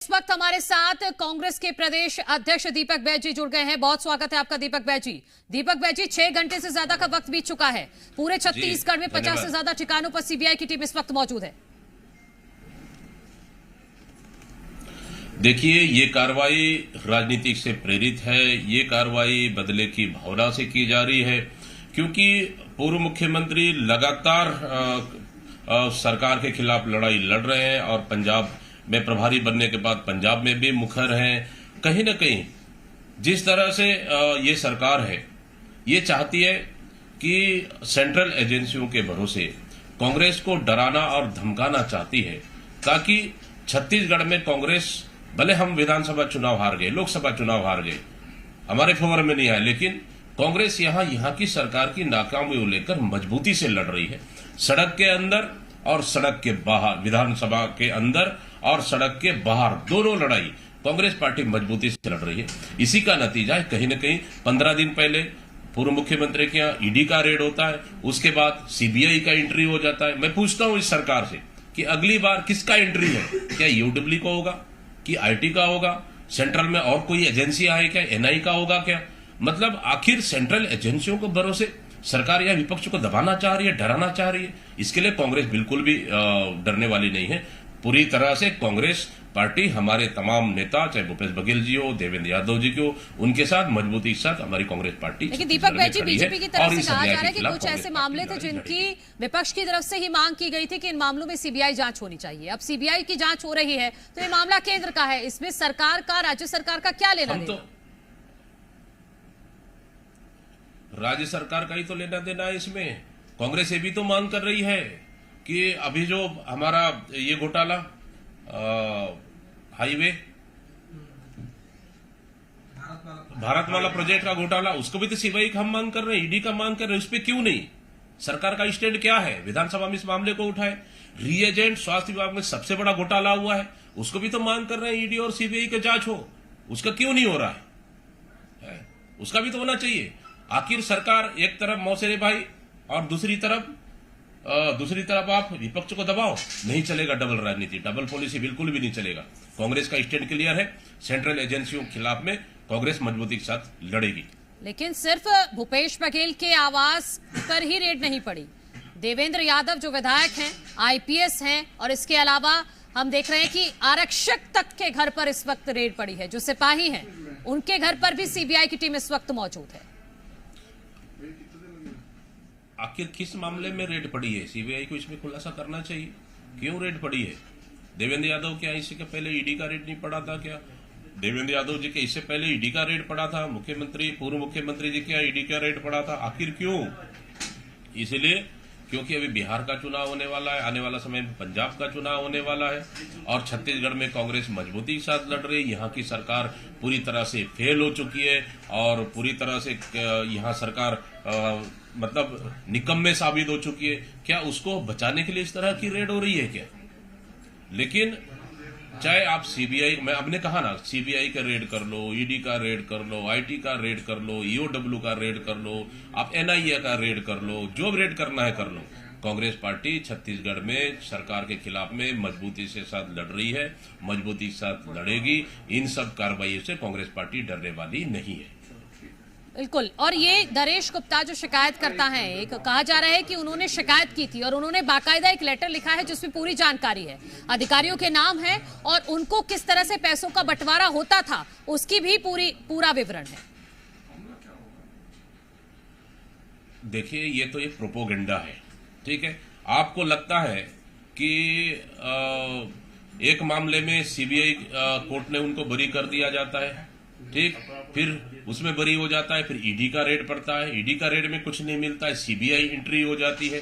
इस वक्त हमारे साथ कांग्रेस के प्रदेश अध्यक्ष दीपक बैज जी जुड़ गए हैं। बहुत स्वागत है आपका दीपक बैज जी। दीपक बैज जी, 6 घंटे से ज्यादा का वक्त बीत चुका है। पूरे छत्तीसगढ़ में 50 से ज्यादा ठिकानों पर सीबीआई की टीम इस वक्त मौजूद है। देखिए, ये कार्रवाई राजनीति से प्रेरित है। ये कार्रवाई बदले की भावना से की जा रही है, क्योंकि पूर्व मुख्यमंत्री लगातार सरकार के खिलाफ लड़ाई लड़ रहे हैं और पंजाब में प्रभारी बनने के बाद पंजाब में भी मुखर हैं। कहीं न कहीं जिस तरह से ये सरकार है, ये चाहती है कि सेंट्रल एजेंसियों के भरोसे कांग्रेस को डराना और धमकाना चाहती है, ताकि छत्तीसगढ़ में कांग्रेस, भले हम विधानसभा चुनाव हार गए, लोकसभा चुनाव हार गए, हमारे फेवर में नहीं आए, लेकिन कांग्रेस यहाँ की सरकार की नाकामी को लेकर मजबूती से लड़ रही है। सड़क के अंदर और सड़क के बाहर, विधानसभा के अंदर और सड़क के बाहर, दोनों लड़ाई कांग्रेस पार्टी मजबूती से लड़ रही है। इसी का नतीजा है, कहीं न कहीं 15 दिन पहले पूर्व मुख्यमंत्री के यहाँ ईडी का रेड होता है, उसके बाद सीबीआई का एंट्री हो जाता है। मैं पूछता हूं इस सरकार से कि अगली बार किसका एंट्री है? क्या यूडब्ल्यू का होगा, कि आईटी का होगा, सेंट्रल में और कोई एजेंसी है क्या, एनआई का होगा क्या? मतलब आखिर सेंट्रल एजेंसियों को भरोसे सरकार या विपक्ष को दबाना चाह रही है, डराना चाह रही है। इसके लिए कांग्रेस बिल्कुल भी डरने वाली नहीं है। पूरी तरह से कांग्रेस पार्टी, हमारे तमाम नेता, चाहे भूपेश बघेल जी हो, देवेंद्र यादव जी को, उनके साथ मजबूती के साथ हमारी कांग्रेस पार्टी। लेकिन दीपक बैज जी, बीजेपी की तरफ से कहा जा रहा है कि कुछ ऐसे मामले थे जिनकी विपक्ष की तरफ से ही मांग की गई थी कि इन मामलों में सीबीआई जांच होनी चाहिए। अब सीबीआई की जांच हो रही है, तो ये मामला केंद्र का है, इसमें सरकार का, राज्य सरकार का क्या लेना देना? राज्य सरकार का ही तो लेना देना है इसमें। कांग्रेस ये भी तो मांग कर रही है कि अभी जो हमारा ये घोटाला, हाईवे भारतमाला प्रोजेक्ट का घोटाला, उसको भी तो सीबीआई का हम मांग कर रहे हैं, ईडी का मांग कर रहे हैं। उस पर क्यों नहीं? सरकार का स्टैंड क्या है? विधानसभा में इस मामले को उठाए। रीएजेंट स्वास्थ्य विभाग में सबसे बड़ा घोटाला हुआ है, उसको भी तो मांग कर रहे हैं ईडी और सीबीआई का जांच हो। उसका क्यों नहीं हो रहा है? उसका भी तो होना चाहिए। आखिर सरकार एक तरफ मौसेरे भाई और दूसरी तरफ आप विपक्ष को दबाओ, नहीं चलेगा। डबल राजनीति, डबल पॉलिसी बिल्कुल भी नहीं चलेगा। कांग्रेस का स्टैंड क्लियर है, सेंट्रल एजेंसियों के खिलाफ में कांग्रेस मजबूती के साथ लड़ेगी। लेकिन सिर्फ भूपेश बघेल के आवास पर ही रेड नहीं पड़ी। देवेंद्र यादव जो विधायक हैं, आईपीएस हैं, और इसके अलावा हम देख रहे हैं कि आरक्षक तक के घर पर इस वक्त रेड पड़ी है। जो सिपाही हैं, उनके घर पर भी सीबीआई की टीम इस वक्त मौजूद है। आखिर किस मामले में रेड पड़ी है? सीबीआई को इसमें खुलासा करना चाहिए, क्यों रेड पड़ी है? देवेंद्र यादव क्या इससे के पहले ईडी का रेड नहीं पड़ा था क्या? देवेंद्र यादव जी के इससे पहले ईडी का रेड पड़ा था। पूर्व मुख्यमंत्री जी के ईडी का रेड पड़ा था। आखिर क्यों? इसलिए क्योंकि अभी बिहार का चुनाव होने वाला है, आने वाला समय में पंजाब का चुनाव होने वाला है, और छत्तीसगढ़ में कांग्रेस मजबूती के साथ लड़ रही है। यहाँ की सरकार पूरी तरह से फेल हो चुकी है और पूरी तरह से यहाँ सरकार मतलब निकम्मे साबित हो चुकी है। क्या उसको बचाने के लिए इस तरह की रेड हो रही है क्या? लेकिन चाहे आप सीबीआई, मैं आपने कहा ना, सीबीआई का रेड कर लो, ईडी का रेड कर लो, आईटी का रेड कर लो, ईओडब्ल्यू का रेड कर लो, आप एनआईए का रेड कर लो, जो रेड करना है कर लो। कांग्रेस पार्टी छत्तीसगढ़ में सरकार के खिलाफ में मजबूती से साथ लड़ रही है, मजबूती के साथ लड़ेगी। इन सब कार्रवाई से कांग्रेस पार्टी डरने वाली नहीं है। बिल्कुल। और ये नरेश गुप्ता जो शिकायत करता है, एक कहा जा रहा है कि उन्होंने शिकायत की थी और उन्होंने बाकायदा एक लेटर लिखा है जिसमें पूरी जानकारी है, अधिकारियों के नाम है और उनको किस तरह से पैसों का बंटवारा होता था उसकी भी पूरा विवरण है। देखिए, ये तो एक प्रोपोगेंडा है, ठीक है। आपको लगता है कि एक मामले में सीबीआई कोर्ट ने उनको बरी कर दिया जाता है, ठीक, फिर उसमें बरी हो जाता है, फिर ईडी का रेड पड़ता है, ईडी का रेड में कुछ नहीं मिलता है, सीबीआई एंट्री हो जाती है।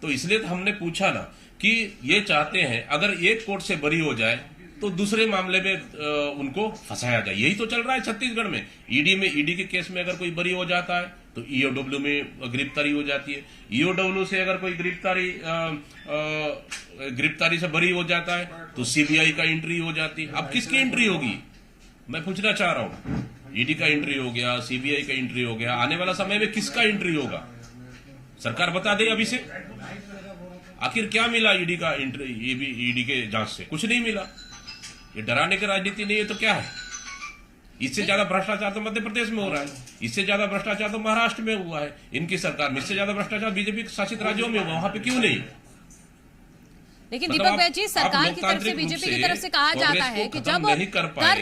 तो इसलिए तो हमने पूछा ना कि ये चाहते हैं अगर एक कोर्ट से बरी हो जाए तो दूसरे मामले में उनको फंसाया जाए। यही तो चल रहा है छत्तीसगढ़ में। ईडी के केस में अगर कोई बरी हो जाता है तो ईओडब्ल्यू में गिरफ्तारी हो जाती है, ईओडब्ल्यू से अगर कोई गिरफ्तारी से बरी हो जाता है तो सीबीआई का एंट्री हो जाती है। अब किसकी एंट्री होगी, मैं पूछना चाह रहा हूं। ईडी का एंट्री हो गया, सीबीआई का एंट्री हो गया, आने वाला समय में किसका एंट्री होगा? सरकार बता दे अभी से। आखिर क्या मिला ईडी का एंट्री, ईडी के जांच से? कुछ नहीं मिला। ये डराने की राजनीति नहीं है तो क्या है? इससे ज्यादा भ्रष्टाचार तो मध्य प्रदेश में हो रहा है, इससे ज्यादा भ्रष्टाचार तो महाराष्ट्र में हुआ है इनकी सरकार में, इससे ज्यादा भ्रष्टाचार बीजेपी शासित राज्यों में हुआ, वहां पे क्यों नहीं? लेकिन दीपक भाई जी, सरकार की तरफ से, बीजेपी की तरफ से कहा जाता है कि जब कर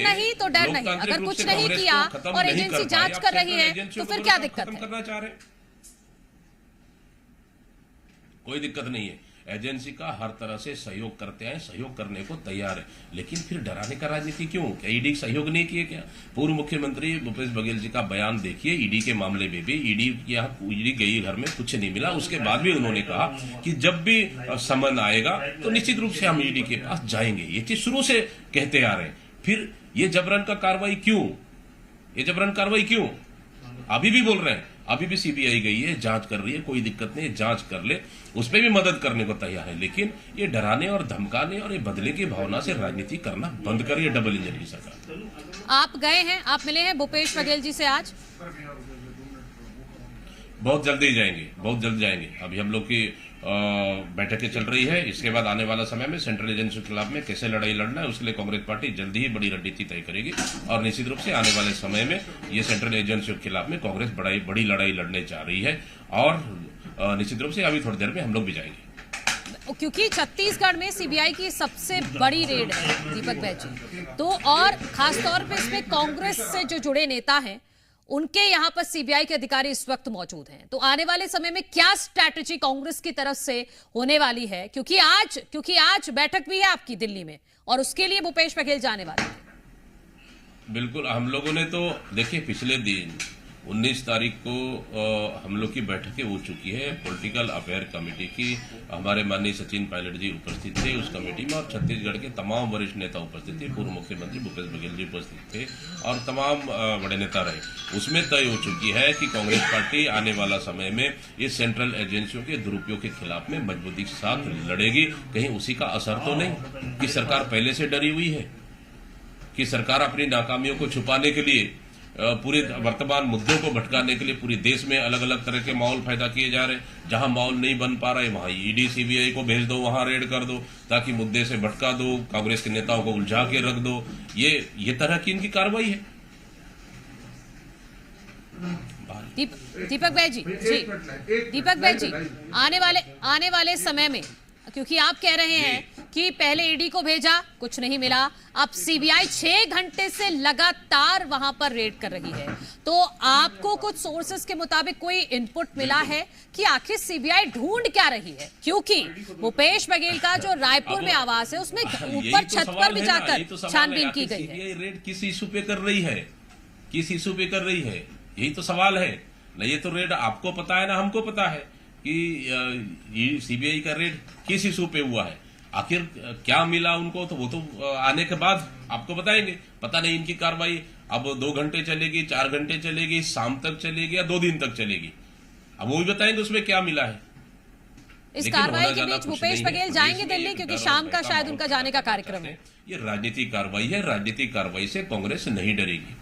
नहीं तो डर नहीं, अगर कुछ नहीं किया और एजेंसी जांच कर रही है तो फिर क्या दिक्कत है? करना चाह रहे हैं, कोई दिक्कत नहीं है। एजेंसी का हर तरह से सहयोग करते हैं, सहयोग करने को तैयार है, लेकिन फिर डराने का राजनीति क्यों? क्या ईडी सहयोग नहीं किए क्या? पूर्व मुख्यमंत्री भूपेश बघेल जी का बयान देखिए, ईडी के मामले में भी ईडी गई घर में कुछ नहीं मिला, उसके बाद भी उन्होंने कहा कि जब भी समन आएगा तो निश्चित रूप से हम ईडी के पास जाएंगे। ये चीज शुरू से कहते आ रहे हैं, फिर ये जबरन का कार्रवाई क्यों? ये जबरन कार्रवाई क्यों? अभी भी बोल रहे हैं, अभी भी सीबीआई गई है, जांच कर रही है, कोई दिक्कत नहीं, जांच कर ले, उस पर भी मदद करने को तैयार है, लेकिन ये डराने और धमकाने और ये बदले की भावना से राजनीति करना बंद करिए डबल इंजन की सरकार। आप गए हैं, आप मिले हैं भूपेश बघेल जी से आज? बहुत जल्दी जाएंगे, बहुत जल्द जाएंगे। अभी हम लोग की बैठकें चल रही है, इसके बाद आने वाला समय में सेंट्रल एजेंसी के खिलाफ में कैसे लड़ाई लड़ना है उसके लिए कांग्रेस पार्टी जल्दी ही बड़ी रणनीति तय करेगी, और निश्चित रूप से आने वाले समय में ये सेंट्रल एजेंसी के खिलाफ में कांग्रेस बड़ी लड़ाई लड़ने जा रही है, और निश्चित रूप से अभी थोड़ी देर में हम लोग भी जाएंगे। क्योंकि छत्तीसगढ़ में सीबीआई की सबसे बड़ी रेड है दीपक भाई जी, तो और खासतौर पर इसमें कांग्रेस से जो जुड़े नेता हैं उनके यहां पर सीबीआई के अधिकारी इस वक्त मौजूद हैं, तो आने वाले समय में क्या स्ट्रैटेजी कांग्रेस की तरफ से होने वाली है? क्योंकि आज बैठक भी है आपकी दिल्ली में, और उसके लिए भूपेश बघेल जाने वाले हैं। बिल्कुल, हम लोगों ने तो देखिए पिछले दिन 19 तारीख को हम लोग की बैठकें हो चुकी है पॉलिटिकल अफेयर कमेटी की। हमारे माननीय सचिन पायलट जी उपस्थित थे उस कमेटी में, और छत्तीसगढ़ के तमाम वरिष्ठ नेता उपस्थित थे, पूर्व मुख्यमंत्री भूपेश बघेल जी उपस्थित थे, और तमाम बड़े नेता रहे। उसमें तय हो चुकी है कि कांग्रेस पार्टी आने वाला समय में इस सेंट्रल एजेंसियों के दुरुपयोग के खिलाफ में मजबूती के साथ लड़ेगी। कहीं उसी का असर तो नहीं कि सरकार पहले से डरी हुई है, कि सरकार अपनी नाकामियों को छुपाने के लिए, पूरे वर्तमान मुद्दों को भटकाने के लिए पूरे देश में अलग अलग तरह के माहौल पैदा किए जा रहे हैं। जहां माहौल नहीं बन पा रहा है वहां ईडी सीबीआई को भेज दो, वहां रेड कर दो, ताकि मुद्दे से भटका दो, कांग्रेस के नेताओं को उलझा के रख दो। ये तरह की इनकी कार्रवाई है। दीपक भाई जी, दीपक भाई जी, आने वाले समय में, क्योंकि आप कह रहे हैं कि पहले ईडी को भेजा, कुछ नहीं मिला, अब सीबीआई 6 घंटे से लगातार वहां पर रेड कर रही है, तो आपको कुछ सोर्सेस के मुताबिक कोई इनपुट मिला है कि आखिर सीबीआई ढूंढ क्या रही है? क्योंकि भूपेश बघेल का जो रायपुर में आवास है उसमें ऊपर छत पर भी जाकर छानबीन की गई है। रेड किस इशू पे कर रही है, किस इशू पे कर रही है, यही तो सवाल है ना। ये तो रेड आपको पता है ना हमको पता है कि सीबीआई का रेड किस इशू पे हुआ है, आखिर क्या मिला उनको, तो वो तो आने के बाद आपको बताएंगे। पता नहीं इनकी कार्रवाई अब 2 घंटे चलेगी, 4 घंटे चलेगी, शाम तक चलेगी या 2 दिन तक चलेगी, अब वो भी बताएंगे उसमें क्या मिला है। इस कार्रवाई के बीच भूपेश बघेल जाएंगे दिल्ली, क्योंकि शाम का शायद उनका जाने का कार्यक्रम है। ये राजनीतिक कार्रवाई है, राजनीतिक कार्रवाई से कांग्रेस नहीं डरेगी।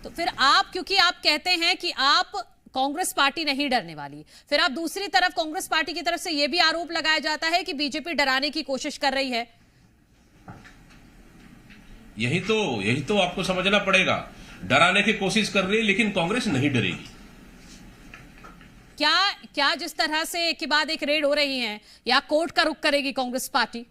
तो फिर आप, क्योंकि आप कहते हैं कि आप कांग्रेस पार्टी नहीं डरने वाली, फिर आप दूसरी तरफ कांग्रेस पार्टी की तरफ से यह भी आरोप लगाया जाता है कि बीजेपी डराने की कोशिश कर रही है। यही तो आपको समझना पड़ेगा, डराने की कोशिश कर रही है लेकिन कांग्रेस नहीं डरेगी। क्या जिस तरह से एक के बाद एक रेड हो रही है, या कोर्ट का रुख करेगी कांग्रेस पार्टी?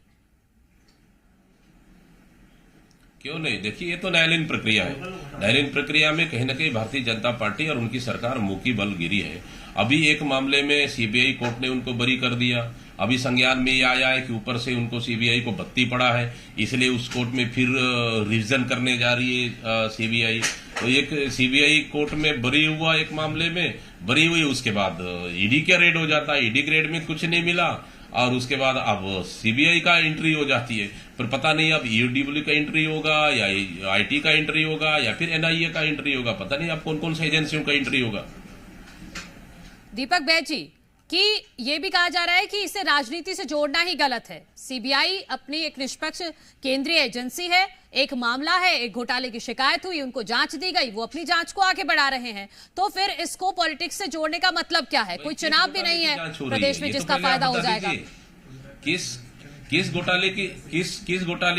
क्यों नहीं, देखिए ये तो न्यायालयीन प्रक्रिया है। न्यायालयीन प्रक्रिया में कहीं ना कहीं भारतीय जनता पार्टी और उनकी सरकार मुंह की बल गिरी है। अभी एक मामले में सीबीआई कोर्ट ने उनको बरी कर दिया, अभी संज्ञान में ये आया है कि ऊपर से उनको सीबीआई को बत्ती पड़ा है, इसलिए उस कोर्ट में फिर रिवीजन करने जा रही है सीबीआई। तो एक सीबीआई कोर्ट में बरी हुआ, एक मामले में बरी हुई, उसके बाद ईडी का रेड हो जाता है, ईडी के रेड में कुछ नहीं मिला, और उसके बाद अब सीबीआई का एंट्री हो जाती है। पर पता नहीं अब ईडब्ल्यू का एंट्री होगा या आईटी का एंट्री होगा या फिर एनआईए का एंट्री होगा, पता नहीं अब कौन कौन सी एजेंसियों का एंट्री होगा। दीपक बैज जी, कि ये भी कहा जा रहा है कि इसे राजनीति से जोड़ना ही गलत है। सीबीआई अपनी एक निष्पक्ष केंद्रीय एजेंसी है, एक मामला है, एक घोटाले की शिकायत हुई, उनको जांच दी गई, वो अपनी जांच को आगे बढ़ा रहे हैं, तो फिर इसको पॉलिटिक्स से जोड़ने का मतलब क्या है? कोई चुनाव भी नहीं है प्रदेश में जिसका फायदा हो जाएगा। किस घोटाले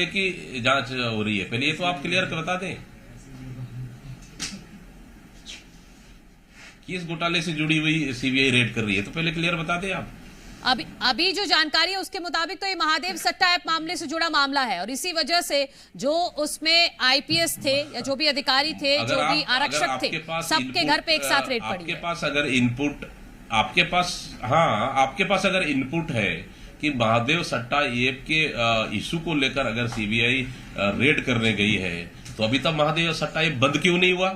की जांच हो रही है, पहले ये तो आप क्लियर कर बता दें। किस घोटाले से जुड़ी हुई सीबीआई रेड कर रही है, तो पहले क्लियर बता दें आप। अभी जो जानकारी है उसके मुताबिक तो ये महादेव सट्टा ऐप मामले से जुड़ा मामला है और इसी वजह से जो उसमें आईपीएस थे या जो भी अधिकारी थे, जो भी आरक्षक थे, सबके घर पे एक साथ रेड पड़ी। आपके पास अगर इनपुट, आपके पास अगर इनपुट है कि महादेव सट्टा ऐप के इशू को लेकर अगर सीबीआई रेड करने गई है, तो अभी तक महादेव सट्टा ऐप बंद क्यों नहीं हुआ?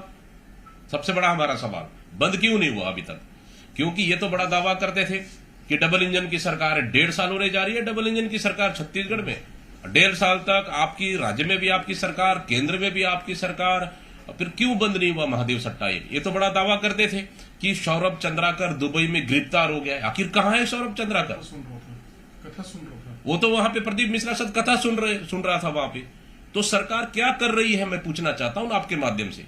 सबसे बड़ा हमारा सवाल, बंद क्यों नहीं हुआ अभी तक? क्योंकि ये तो बड़ा दावा करते थे कि डबल इंजन की सरकार है, 1.5 साल होने जा रही है डबल इंजन की सरकार छत्तीसगढ़ में, 1.5 साल तक आपकी राज्य में भी आपकी सरकार, केंद्र में भी आपकी सरकार, फिर क्यों बंद नहीं हुआ महादेव सट्टा ऐप? ये तो बड़ा दावा करते थे कि सौरभ चंद्राकर दुबई में गिरफ्तार हो गया। आखिर कहां है सौरभ चंद्राकर? वो तो वहां पे प्रदीप मिश्रा सद कथा सुन रहा था वहां पे। तो सरकार क्या कर रही है, मैं पूछना चाहता हूं आपके माध्यम से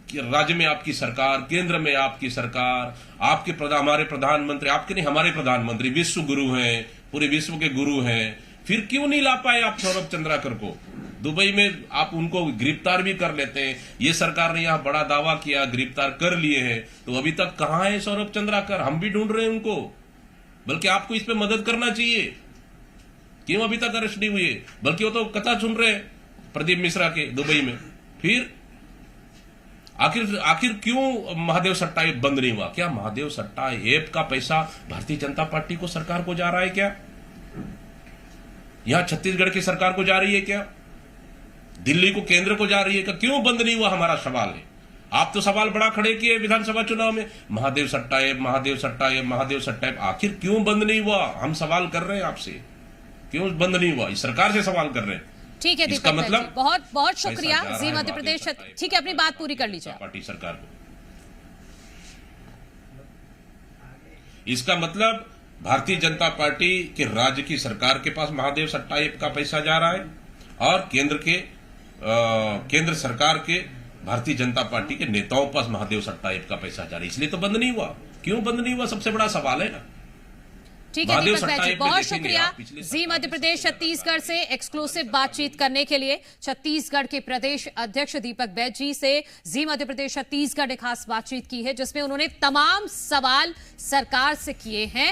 कि राज्य में आपकी सरकार, केंद्र में आपकी सरकार, आपके हमारे प्रधानमंत्री, आपके नहीं हमारे प्रधानमंत्री विश्व गुरु हैं, पूरे विश्व के गुरु हैं, फिर क्यों नहीं ला पाए आप सौरभ चंद्राकर को? दुबई में आप उनको गिरफ्तार भी कर लेते हैं, ये सरकार ने यहां बड़ा दावा किया गिरफ्तार कर लिए हैं, तो अभी तक कहां है सौरभ चंद्राकर? हम भी ढूंढ रहे हैं उनको, बल्कि आपको इस पे मदद करना चाहिए। क्यों अभी तक अरेस्ट नहीं हुए? बल्कि वो तो कथा सुन रहे हैं प्रदीप मिश्रा के दुबई में। फिर आखिर क्यों महादेव सट्टा ऐप बंद नहीं हुआ? क्या महादेव सट्टा ऐप का पैसा भारतीय जनता पार्टी को, सरकार को जा रहा है क्या? यहां छत्तीसगढ़ की सरकार को जा रही है क्या? दिल्ली को, केंद्र को जा रही है क्या? क्यों बंद नहीं हुआ, हमारा सवाल है। आप तो सवाल बड़ा खड़े किए विधानसभा चुनाव में, महादेव सट्टा ऐप, महादेव सट्टा ऐप, महादेव सट्टा ऐप। आखिर क्यों बंद नहीं हुआ? हम सवाल कर रहे हैं आपसे, क्यों बंद नहीं हुआ? इस सरकार से सवाल कर रहे हैं। ठीक है दीपक, मतलब बहुत बहुत शुक्रिया। जी मध्य प्रदेश, ठीक है, अपनी बात पूरी कर लीजिए। पार्टी सरकार को इसका मतलब भारतीय जनता पार्टी के राज्य की सरकार के पास महादेव सट्टा ऐप का पैसा जा रहा है और केंद्र सरकार के भारतीय जनता पार्टी के नेताओं के पास महादेव सट्टा ऐप का पैसा जा रहा है, इसलिए तो बंद नहीं हुआ। क्यों बंद नहीं हुआ, सबसे बड़ा सवाल है ना। ठीक है दीपक भाई जी, बहुत शुक्रिया। जी मध्य प्रदेश छत्तीसगढ़ से एक्सक्लूसिव बातचीत करने के लिए छत्तीसगढ़ के प्रदेश अध्यक्ष दीपक बैज जी से जी मध्य प्रदेश छत्तीसगढ़ ने खास बातचीत की है, जिसमें उन्होंने तमाम सवाल सरकार से किए हैं।